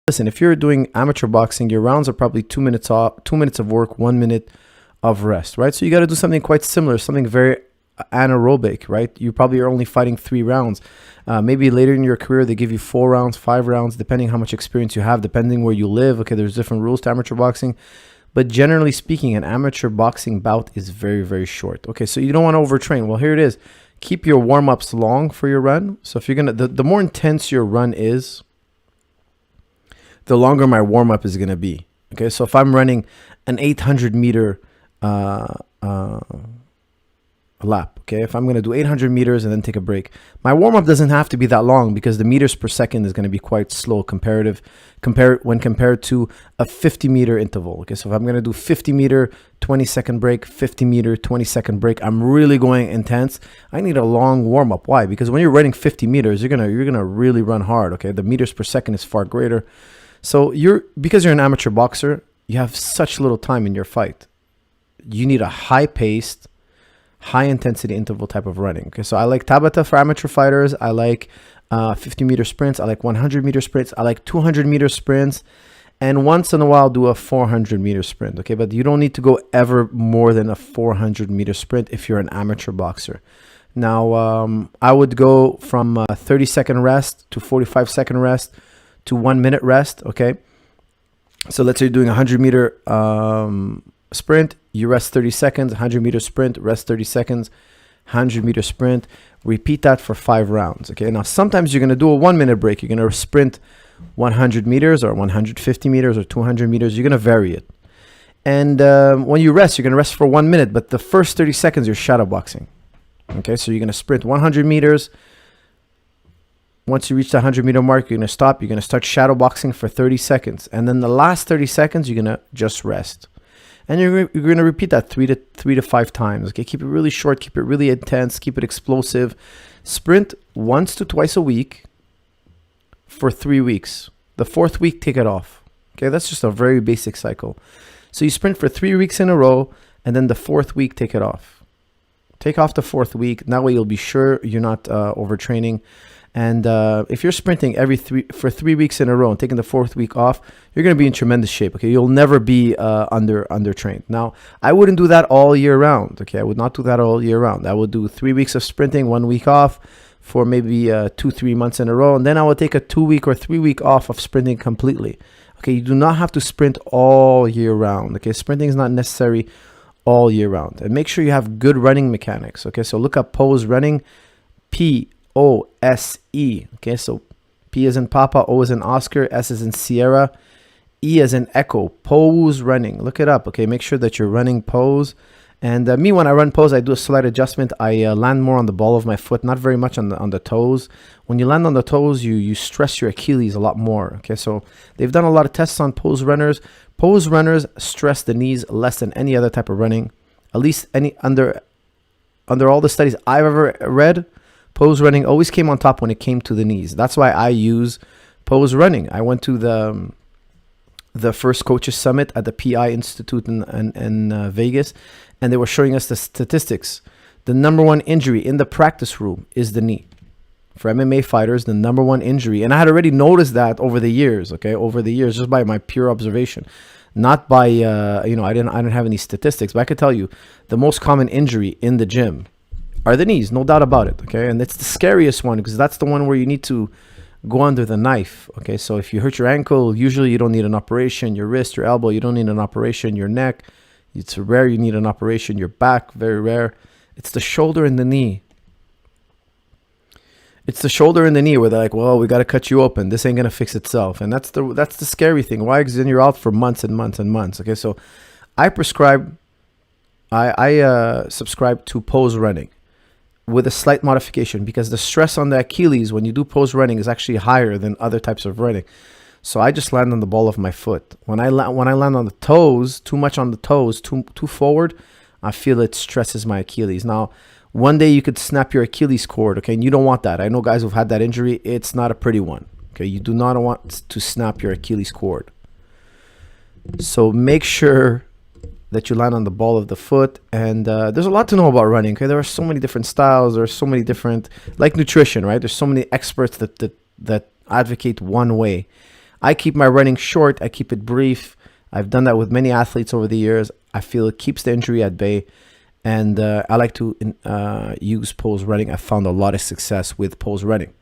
Listen, if you're doing amateur boxing, your rounds are probably 2 minutes off, 2 minutes of work, 1 minute of rest, right? So you got to do something quite similar, something very anaerobic, right? You probably are only fighting 3 rounds. Maybe later in your career, they give you 4 rounds, 5 rounds, depending how much experience you have, depending where you live. Okay, there's different rules to amateur boxing. But generally speaking, an amateur boxing bout is very, very short. Okay, so you don't want to overtrain. Well, here it is. Keep your warm-ups long for your run. So if you're going to, the more intense your run is, the longer my warm-up is going to be. Okay, so if I'm running an 800-meter lap, okay, if I'm going to do 800 meters and then take a break, my warm-up doesn't have to be that long because the meters per second is going to be quite slow when compared to a 50-meter interval. Okay, so if I'm going to do 50-meter 20-second break, 50-meter 20-second break, I'm really going intense. I need a long warm-up. Why? Because when you're running 50 meters, you're gonna really run hard. Okay, the meters per second is far greater. So because you're an amateur boxer, you have such little time in your fight. You need a high-paced, high-intensity interval type of running. Okay, so I like Tabata for amateur fighters. I like 50-meter sprints. I like 100-meter sprints. I like 200-meter sprints. And once in a while, do a 400-meter sprint. Okay, but you don't need to go ever more than a 400-meter sprint if you're an amateur boxer. Now, I would go from 30-second rest to 45-second rest to 1 minute rest. Okay, so let's say you're doing a 100-meter sprint, you rest 30 seconds, 100-meter sprint, rest 30 seconds, 100-meter sprint. Repeat that for 5 rounds. Okay, now sometimes you're going to do a 1 minute break. You're going to sprint 100 meters or 150 meters or 200 meters. You're going to vary it. And when you rest, you're going to rest for 1 minute, but the first 30 seconds, you're shadow boxing. Okay, so you're going to sprint 100 meters. Once you reach the 100-meter mark, you're going to stop. You're going to start shadow boxing for 30 seconds. And then the last 30 seconds, you're going to just rest. And you're going to repeat that 3 to 5 times. Okay, keep it really short, keep it really intense, keep it explosive. Sprint once to twice a week for 3 weeks. The 4th week, take it off. Okay, that's just a very basic cycle. So you sprint for 3 weeks in a row, and then the 4th week, take it off. Take off the 4th week. That way you'll be sure you're not overtraining. And if you're sprinting for 3 weeks in a row and taking the 4th week off, you're going to be in tremendous shape. Okay, you'll never be undertrained. Now, I wouldn't do that all year round. Okay, I would not do that all year round. I would do 3 weeks of sprinting, 1 week off for maybe 2-3 months in a row, and then I would take a 2-week or 3-week off of sprinting completely. Okay, you do not have to sprint all year round. Okay, sprinting is not necessary all year round. And make sure you have good running mechanics. Okay, so look up pose running, POSE. Okay, so P as in Papa, O as in Oscar, S as in Sierra, E as in Echo. Pose running. Look it up. Okay, make sure that you're running pose. And me, when I run pose, I do a slight adjustment. I land more on the ball of my foot, not very much on the toes. When you land on the toes, you stress your Achilles a lot more. Okay, so they've done a lot of tests on pose runners. Pose runners stress the knees less than any other type of running. At least under all the studies I've ever read, pose running always came on top when it came to the knees. That's why I use pose running. I went to the first coaches summit at the PI Institute in Vegas, and they were showing us the statistics. The number one injury in the practice room is the knee. For MMA fighters, the number one injury, and I had already noticed that over the years, just by my pure observation, not by I didn't have any statistics, but I could tell you the most common injury in the gym are the knees, no doubt about it. Okay, and it's the scariest one because that's the one where you need to go under the knife. Okay, so if you hurt your ankle, usually you don't need an operation. Your wrist, your elbow, you don't need an operation. Your neck, it's rare you need an operation. Your back, very rare. It's the shoulder and the knee. It's the shoulder and the knee where they're like, well, we got to cut you open. This ain't going to fix itself. And that's the scary thing. Why? Because then you're out for months and months and months. Okay, so I subscribe to pose running with a slight modification because the stress on the Achilles when you do pose running is actually higher than other types of running. So I just land on the ball of my foot. When I land on the toes, too much on the toes, too forward, I feel it stresses my Achilles. Now, one day you could snap your Achilles cord, okay, and you don't want that. I know guys who've had that injury. It's not a pretty one, okay? You do not want to snap your Achilles cord. So make sure that you land on the ball of the foot. And there's a lot to know about running, okay? There are so many different styles. There are so many different, like nutrition, right? There's so many experts that advocate one way. I keep my running short. I keep it brief. I've done that with many athletes over the years. I feel it keeps the injury at bay. And I like to use pose running. I found a lot of success with pose running.